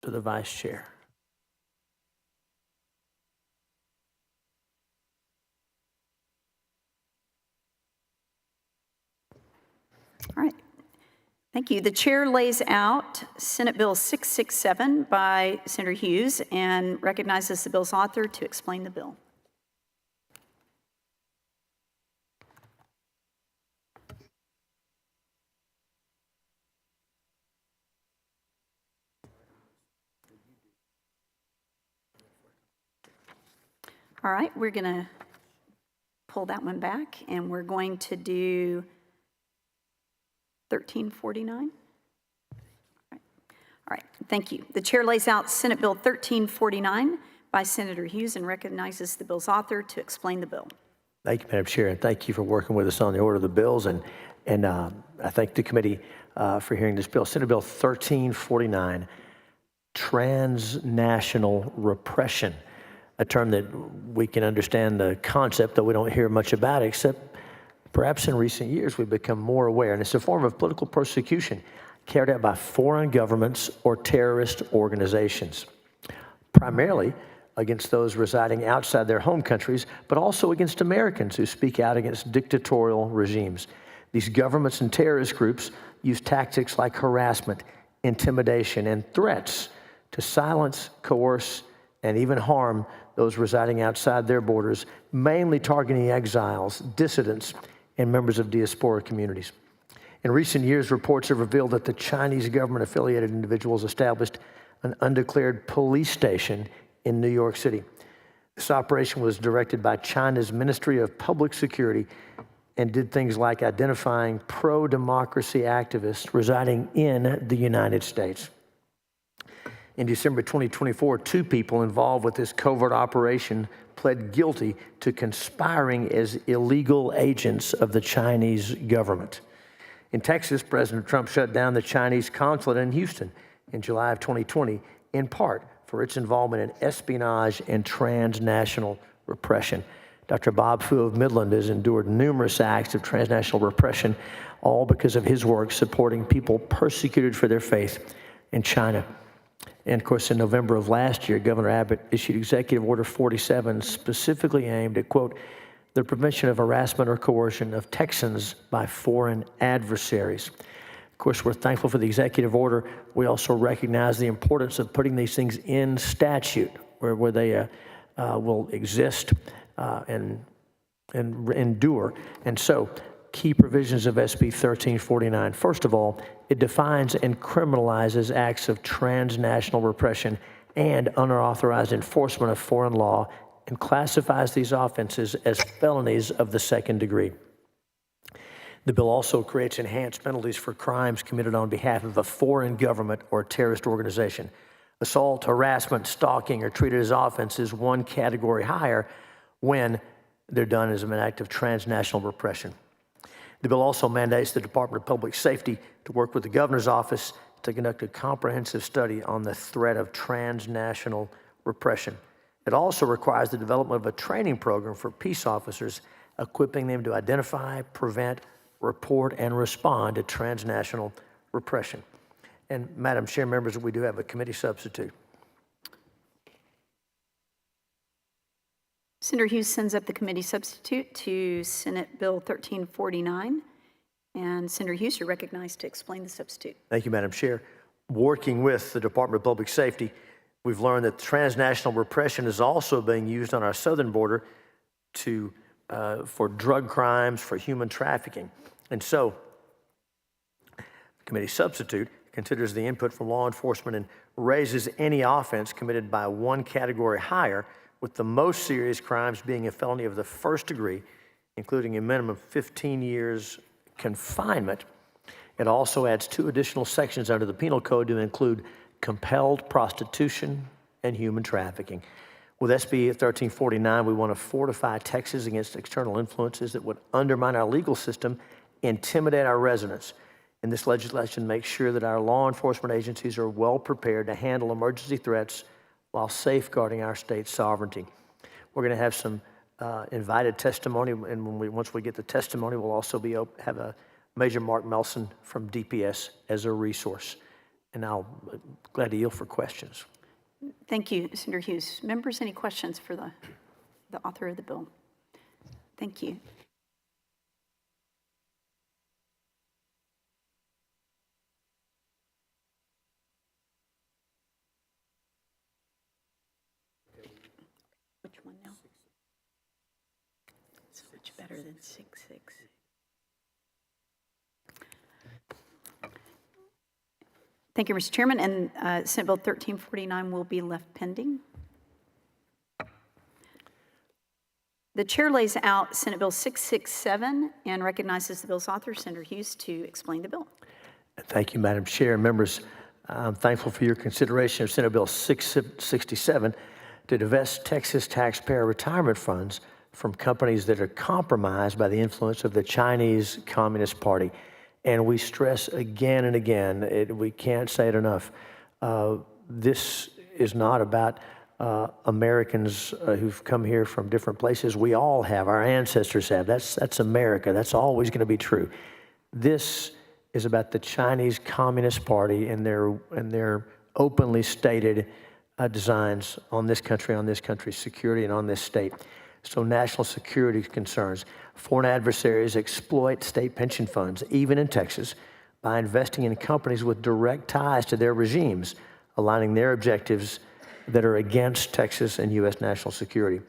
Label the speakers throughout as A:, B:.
A: to the Vice Chair.
B: All right. Thank you. The chair lays out Senate Bill 667 by Senator Hughes and recognizes the bill's author to explain the bill. All right, we're going to pull that one back, and we're going to do 1349. All right, thank you. The chair lays out Senate Bill 1349 by Senator Hughes and recognizes the bill's author to explain the bill.
A: Thank you, Madam Chair, and thank you for working with us on the order of the bills. And I thank the committee for hearing this bill. Senate Bill 1349, transnational repression, a term that we can understand the concept, though we don't hear much about it, except perhaps in recent years we've become more aware. And it's a form of political persecution carried out by foreign governments or terrorist organizations, primarily against those residing outside their home countries, but also against Americans who speak out against dictatorial regimes. These governments and terrorist groups use tactics like harassment, intimidation, and threats to silence, coerce, and even harm those residing outside their borders, mainly targeting exiles, dissidents, and members of diaspora communities. In recent years, reports have revealed that the Chinese government-affiliated individuals established an undeclared police station in New York City. This operation was directed by China's Ministry of Public Security and did things like identifying pro-democracy activists residing in the United States. In December 2024, 2 people involved with this covert operation pled guilty to conspiring as illegal agents of the Chinese government. In Texas, President Trump shut down the Chinese consulate in Houston in July of 2020, in part for its involvement in espionage and transnational repression. Dr. Bob Fu of Midland has endured numerous acts of transnational repression, all because of his work supporting people persecuted for their faith in China. And of course, in November of last year, Governor Abbott issued Executive Order 47, specifically aimed at, quote, the prevention of harassment or coercion of Texans by foreign adversaries. Of course, we're thankful for the executive order. We also recognize the importance of putting these things in statute where they will exist and endure. And so, key provisions of SB 1349. First of all, it defines and criminalizes acts of transnational repression and unauthorized enforcement of foreign law and classifies these offenses as felonies of the second degree. The bill also creates enhanced penalties for crimes committed on behalf of a foreign government or terrorist organization. Assault, harassment, stalking are treated as offenses one category higher when they're done as an act of transnational repression. The bill also mandates the Department of Public Safety to work with the governor's office to conduct a comprehensive study on the threat of transnational repression. It also requires the development of a training program for peace officers, equipping them to identify, prevent, report, and respond to transnational repression. And Madam Chair, members, we do have a committee substitute.
B: Senator Hughes sends up the committee substitute to Senate Bill 1349. And Senator Hughes, you're recognized to explain the substitute.
A: Thank you, Madam Chair. Working with the Department of Public Safety, we've learned that transnational repression is also being used on our southern border for drug crimes, for human trafficking. And so, the committee substitute considers the input from law enforcement and raises any offense committed by one category higher, with the most serious crimes being a felony of the first degree, including a minimum of 15 years confinement. It also adds 2 additional sections under the penal code to include compelled prostitution and human trafficking. With SB 1349, we want to fortify Texas against external influences that would undermine our legal system, intimidate our residents. And this legislation makes sure that our law enforcement agencies are well prepared to handle emergency threats while safeguarding our state's sovereignty. We're going to have some invited testimony, and once we get the testimony, we'll also have a Major Mark Melson from DPS as a resource. And I'll glad to yield for questions.
B: Thank you, Senator Hughes. Members, any questions for the author of the bill? Thank you. Which one now? So much better than 6-6. Thank you, Mr. Chairman. And Senate Bill 1349 will be left pending. The chair lays out Senate Bill 667 and recognizes the bill's author, Senator Hughes, to explain the bill.
A: Thank you, Madam Chair. Members, I'm thankful for your consideration of Senate Bill 667 to divest Texas taxpayer retirement funds from companies that are compromised by the influence of the Chinese Communist Party. And we stress again and again, we can't say it enough, this is not about Americans who've come here from different places. We all have, our ancestors have. That's America. That's always going to be true. This is about the Chinese Communist Party and their openly stated designs on this country's security, and on this state. So national security concerns. Foreign adversaries exploit state pension funds, even in Texas, by investing in companies with direct ties to their regimes, aligning their objectives that are against Texas and U.S. national security.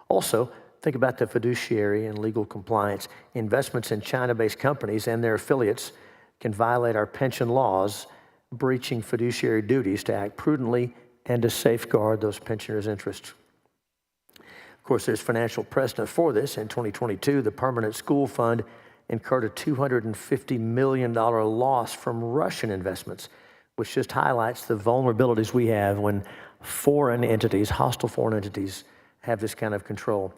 A: Also, think about the fiduciary and legal compliance. Investments in China-based companies and their affiliates can violate our pension laws, breaching fiduciary duties to act prudently and to safeguard those pensioners' interests. Of course, there's financial precedent for this. In 2022, the Permanent School Fund incurred a $250 million loss from Russian investments, which just highlights the vulnerabilities we have when foreign entities, hostile foreign entities, have this kind of control.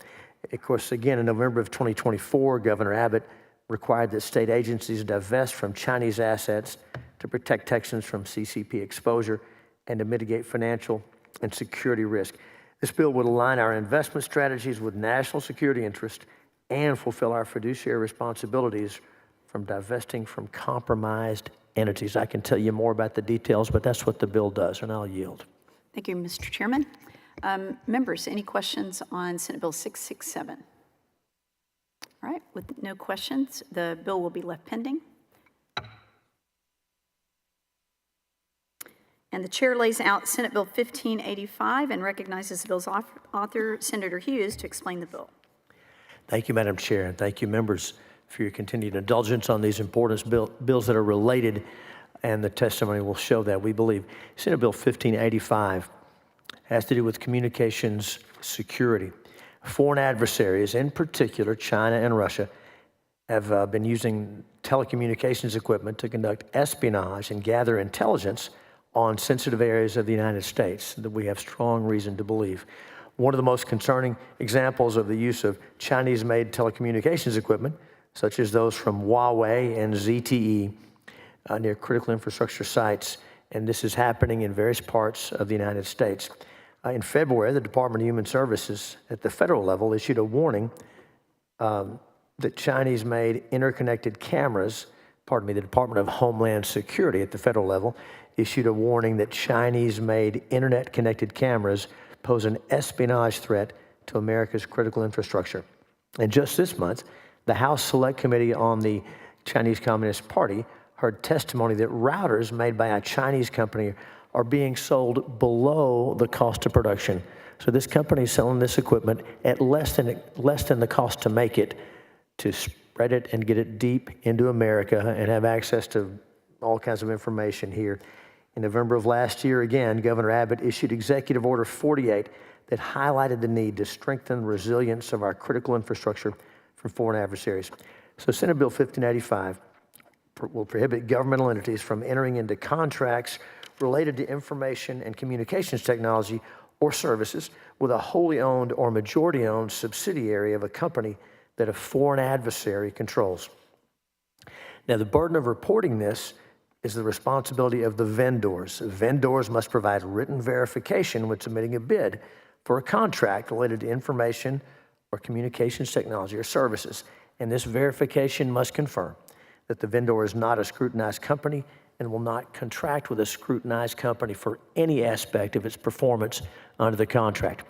A: Of course, again, in November of 2024, Governor Abbott required that state agencies divest from Chinese assets to protect Texans from CCP exposure and to mitigate financial and security risk. This bill would align our investment strategies with national security interest and fulfill our fiduciary responsibilities from divesting from compromised entities. I can tell you more about the details, but that's what the bill does, and I'll yield.
B: Thank you, Mr. Chairman. Members, any questions on Senate Bill 667? All right, with no questions, the bill will be left pending. And the chair lays out Senate Bill 1585 and recognizes the bill's author, Senator Hughes, to explain the bill.
A: Thank you, Madam Chair, and thank you, members, for your continued indulgence on these important bills that are related, and the testimony will show that, we believe. Senate Bill 1585 has to do with communications security. Foreign adversaries, in particular China and Russia, have been using telecommunications equipment to conduct espionage and gather intelligence on sensitive areas of the United States that we have strong reason to believe. One of the most concerning examples of the use of Chinese-made telecommunications equipment, such as those from Huawei and ZTE, near critical infrastructure sites, and this is happening in various parts of the United States. In February, the Department of Human Services at the federal level issued a warning that Chinese-made interconnected cameras, the Department of Homeland Security at the federal level issued a warning that Chinese-made internet-connected cameras pose an espionage threat to America's critical infrastructure. And just this month, the House Select Committee on the Chinese Communist Party heard testimony that routers made by a Chinese company are being sold below the cost of production. So this company is selling this equipment at less than the cost to make it, to spread it and get it deep into America and have access to all kinds of information here. In November of last year, again, Governor Abbott issued Executive Order 48 that highlighted the need to strengthen the resilience of our critical infrastructure from foreign adversaries. So Senate Bill 1585 will prohibit governmental entities from entering into contracts related to information and communications technology or services with a wholly owned or majority owned subsidiary of a company that a foreign adversary controls. Now, the burden of reporting this is the responsibility of the vendors. Vendors must provide written verification when submitting a bid for a contract related to information or communications technology or services. And this verification must confirm that the vendor is not a scrutinized company and will not contract with a scrutinized company for any aspect of its performance under the contract.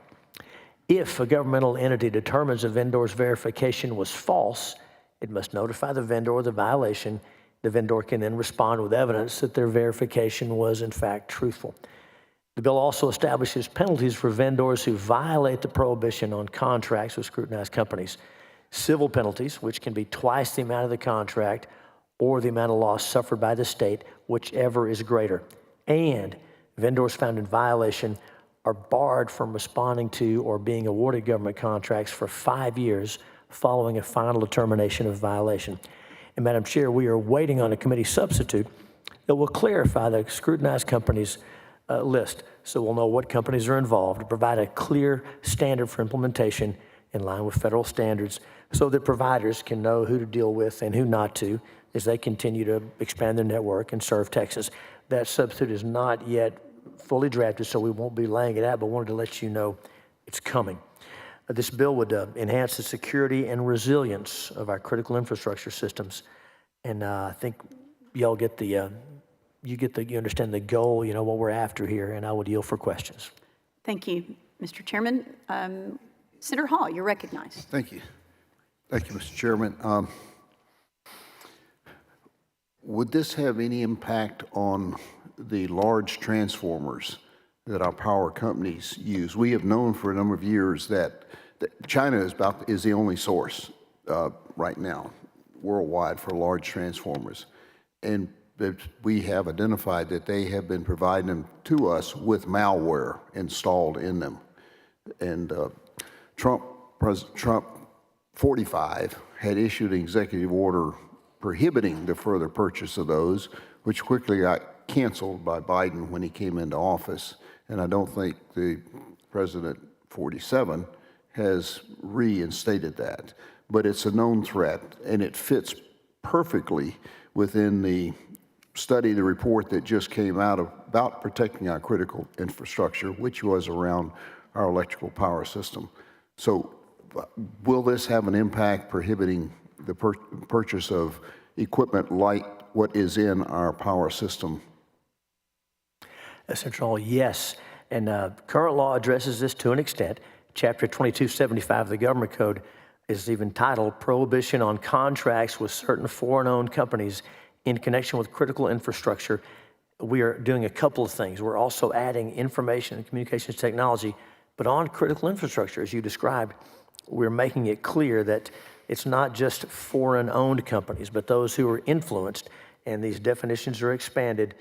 A: If a governmental entity determines a vendor's verification was false, it must notify the vendor of the violation. The vendor can then respond with evidence that their verification was in fact truthful. The bill also establishes penalties for vendors who violate the prohibition on contracts with scrutinized companies. Civil penalties, which can be twice the amount of the contract or the amount of loss suffered by the state, whichever is greater. And vendors found in violation are barred from responding to or being awarded government contracts for 5 years following a final determination of violation. And Madam Chair, we are waiting on a committee substitute that will clarify the scrutinized companies list, so we'll know what companies are involved, to provide a clear standard for implementation in line with federal standards so that providers can know who to deal with and who not to as they continue to expand their network and serve Texas. That substitute is not yet fully drafted, so we won't be laying it out, but wanted to let you know it's coming. This bill would enhance the security and resilience of our critical infrastructure systems, and I think y'all get the you understand the goal, you know what we're after here, and I would yield for questions.
B: Thank you, Mr. Chairman. Senator Hall, you're recognized.
C: Thank you. Thank you, Mr. Chairman. Would this have any impact on the large transformers that our power companies use? We have known for a number of years that China is the only source right now worldwide for large transformers, and we have identified that they have been providing them to us with malware installed in them. And President Trump 45 had issued an executive order prohibiting the further purchase of those, which quickly got canceled by Biden when he came into office. And I don't think the President 47 has reinstated that. But it's a known threat, and it fits perfectly within the study, the report that just came out about protecting our critical infrastructure, which was around our electrical power system. So will this have an impact prohibiting the purchase of equipment like what is in our power system?
A: Senator Hall, yes. And current law addresses this to an extent. Chapter 2275 of the Government Code is even titled Prohibition on Contracts with Certain Foreign-Owned Companies in Connection with Critical Infrastructure. We are doing a couple of things. We're also adding information and communications technology, but on critical infrastructure, as you described, we're making it clear that it's not just foreign-owned companies, but those who are influenced, and these definitions are expanded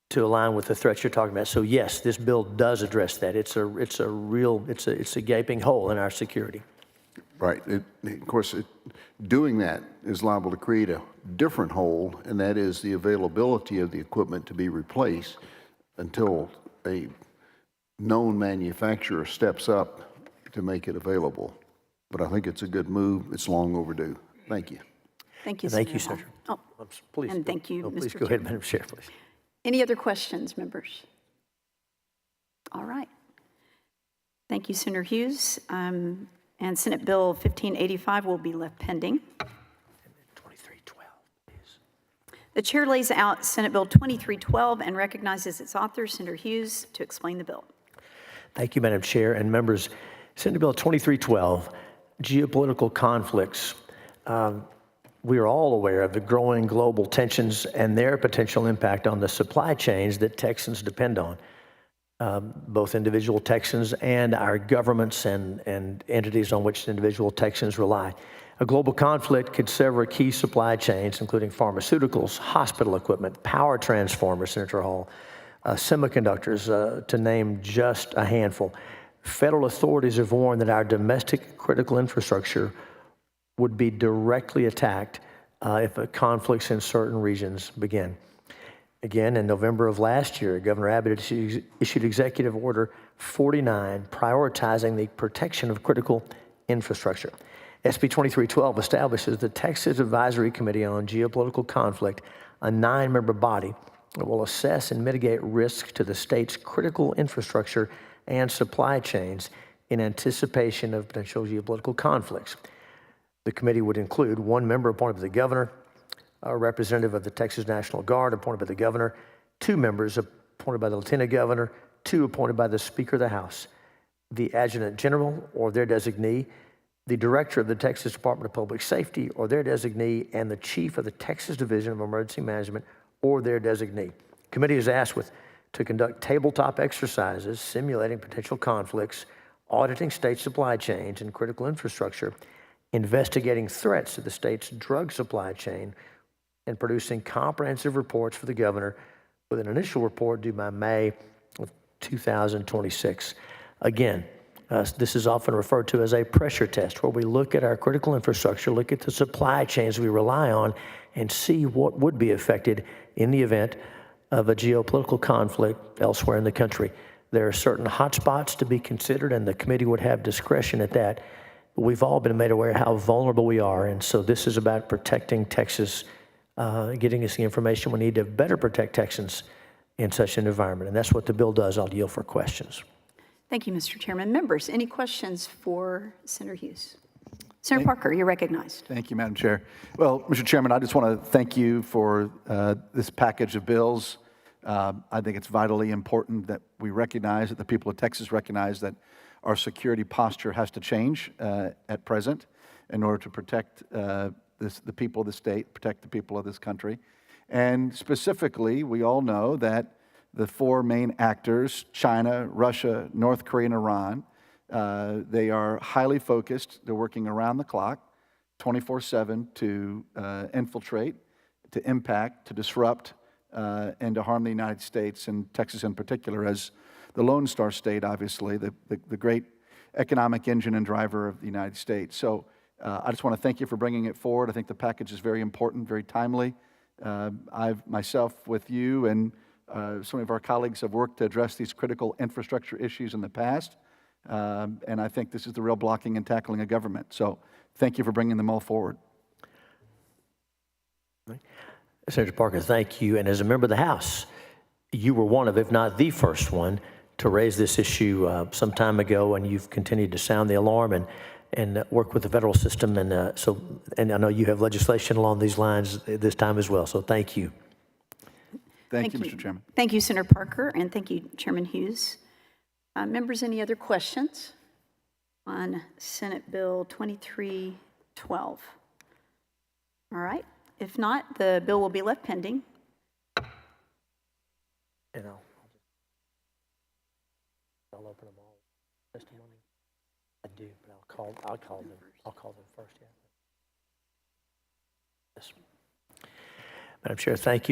A: to align with the threats you're talking about. So yes, this bill does address that. It's a gaping hole in our security.
C: Right. Of course, doing that is liable to create a different hole, and that is the availability of the equipment to be replaced until a known manufacturer steps up to make it available. But I think it's a good move. It's long overdue. Thank you.
B: Thank you,
A: Thank you,
B: Senator
A: Senator.
B: Hall. Oh,
A: Please.
B: and thank you,
A: Please
B: Mr.
A: go ahead, Madam Chair, please.
B: Any other questions, members? All right. Thank you, Senator Hughes. And Senate Bill 1585 will be left pending.
A: 2312, please.
B: The chair lays out Senate Bill 2312 and recognizes its author, Senator Hughes, to explain the bill.
A: Thank you, Madam Chair and members. Senate Bill 2312, geopolitical conflicts. We are all aware of the growing global tensions and their potential impact on the supply chains that Texans depend on. Both individual Texans and our governments and entities on which individual Texans rely. A global conflict could sever key supply chains, including pharmaceuticals, hospital equipment, power transformers, Senator Hall, semiconductors, to name just a handful. Federal authorities have warned that our domestic critical infrastructure would be directly attacked if conflicts in certain regions begin. Again, in November of last year, Governor Abbott issued Executive Order 49, prioritizing the protection of critical infrastructure. SB 2312 establishes the Texas Advisory Committee on Geopolitical Conflict, a 9-member body that will assess and mitigate risk to the state's critical infrastructure and supply chains in anticipation of potential geopolitical conflicts. The committee would include 1 member appointed by the governor, a representative of the Texas National Guard appointed by the governor, 2 members appointed by the lieutenant governor, 2 appointed by the Speaker of the House, the adjutant general or their designee, the director of the Texas Department of Public Safety or their designee, and the chief of the Texas Division of Emergency Management or their designee. Committee is asked to conduct tabletop exercises simulating potential conflicts, auditing state supply chains and critical infrastructure, investigating threats to the state's drug supply chain, and producing comprehensive reports for the governor with an initial report due by May of 2026. Again, this is often referred to as a pressure test, where we look at our critical infrastructure, look at the supply chains we rely on, and see what would be affected in the event of a geopolitical conflict elsewhere in the country. There are certain hotspots to be considered, and the committee would have discretion at that. We've all been made aware how vulnerable we are, and so this is about protecting Texas, getting us the information we need to better protect Texans in such an environment, and that's what the bill does. I'll yield for questions.
B: Thank you, Mr. Chairman. Members, any questions for Senator Hughes? Senator Parker, you're recognized.
D: Thank you, Madam Chair. Well, Mr. Chairman, I just want to thank you for this package of bills. I think it's vitally important that we recognize, that the people of Texas recognize that our security posture has to change at present in order to protect the people of the state, protect the people of this country. And specifically, we all know that the 4 main actors, China, Russia, North Korea, and Iran, they are highly focused. They're working around the clock, 24/7 to infiltrate, to impact, to disrupt, and to harm the United States, and Texas in particular as the Lone Star State, obviously, the great economic engine and driver of the United States. So I just want to thank you for bringing it forward. I think the package is very important, very timely. I've myself, with you and some of our colleagues, have worked to address these critical infrastructure issues in the past, and I think this is the real blocking and tackling of government. So thank you for bringing them all forward.
A: Senator Parker, thank you. And as a member of the House, you were one of, if not the first one, to raise this issue some time ago, and you've continued to sound the alarm and work with the federal system. And and I know you have legislation along these lines this time as well. So thank you.
D: Thank you, Mr. Chairman.
B: Thank you, Senator Parker, and thank you, Chairman Hughes. Members, any other questions on Senate Bill 2312? All right. If not, the bill will be left pending.
A: And I'll open them all. Testimony. I do, but I'll call them. I'll call them first. Yeah. Yes. Madam Chair, thank you.